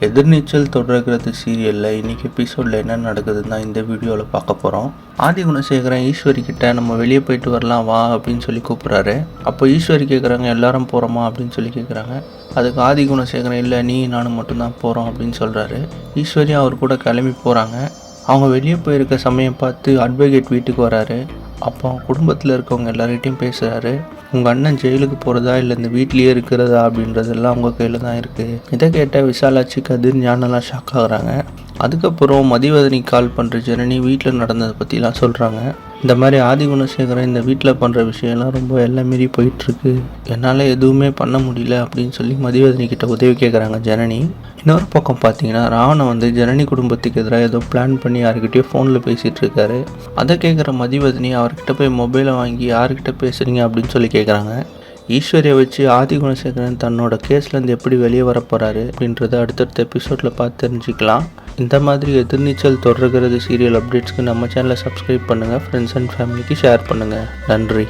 எதிர்நீச்சல் தொடர்கிறது சீரியலில் இன்றைக்கி எபிசோடில் என்ன நடக்குதுன்னு தான் இந்த வீடியோவில் பார்க்க போகிறோம். ஆதி குணசேகரன் ஈஸ்வரி கிட்ட நம்ம வெளியே போயிட்டு வரலாம் வா அப்படின்னு சொல்லி கூப்பிட்றாரு. அப்போ ஈஸ்வரி கேட்குறாங்க எல்லாரும் போகிறோமா அப்படின்னு சொல்லி கேட்குறாங்க. அதுக்கு ஆதி குணசேகரன் இல்லை நீ நானும் மட்டும்தான் போகிறோம் அப்படின்னு சொல்கிறாரு. ஈஸ்வரி அவர் கூட கிளம்பி போகிறாங்க. அவங்க வெளியே போயிருக்க சமயம் பார்த்து அட்வொகேட் வீட்டுக்கு வராரு. அப்போ குடும்பத்தில் இருக்கவங்க எல்லார்கிட்டையும் பேசுகிறாரு. உங்கள் அண்ணன் ஜெயிலுக்கு போகிறதா இல்லை இந்த வீட்லேயே இருக்கிறதா அப்படின்றதெல்லாம் அவங்க கையில் தான் இருக்குது. இதை கேட்ட விசாலாட்சி, கதிர், ஞானெல்லாம் ஷாக் ஆகுறாங்க. அதுக்கப்புறம் மதிவதனி கால் பண்ணுற ஜனனி வீட்டில் நடந்ததை பற்றிலாம் சொல்கிறாங்க. இந்த மாதிரி ஆதி குணசேகரன் இந்த வீட்டில் பண்ணுற விஷயம்லாம் ரொம்ப எல்லாம் மீறி போயிட்டுருக்கு, என்னால் எதுவுமே பண்ண முடியல அப்படின்னு சொல்லி மதிவதனி கிட்ட உதவி கேட்குறாங்க ஜனனி. இன்னொரு பக்கம் பார்த்தீங்கன்னா ராவணன் ஜனனி குடும்பத்துக்கு எதிராக ஏதோ பிளான் பண்ணி யாருக்கிட்டேயோ ஃபோனில் பேசிகிட்டு இருக்காரு. அதை கேட்குற மதிவதனி அவர்கிட்ட போய் மொபைலை வாங்கி யார்கிட்ட பேசுகிறீங்க அப்படின்னு சொல்லி கேட்குறாங்க. ஈஸ்வரியை வச்சு ஆதி குணசேகரன் தன்னோட கேஸ்லேருந்து எப்படி வெளியே வர போகிறாரு அப்படின்றத அடுத்தடுத்த எபிசோடில் பார்த்து தெரிஞ்சுக்கலாம். இந்த மாதிரி எதிர்நீச்சல் தொடர்கிறது சீரியல் அப்டேட்ஸ்க்கு நம்ம சேனலை சப்ஸ்கிரைப் பண்ணுங்கள். ஃப்ரெண்ட்ஸ் அண்ட் ஃபேமிலிக்கு ஷேர் பண்ணுங்கள். நன்றி.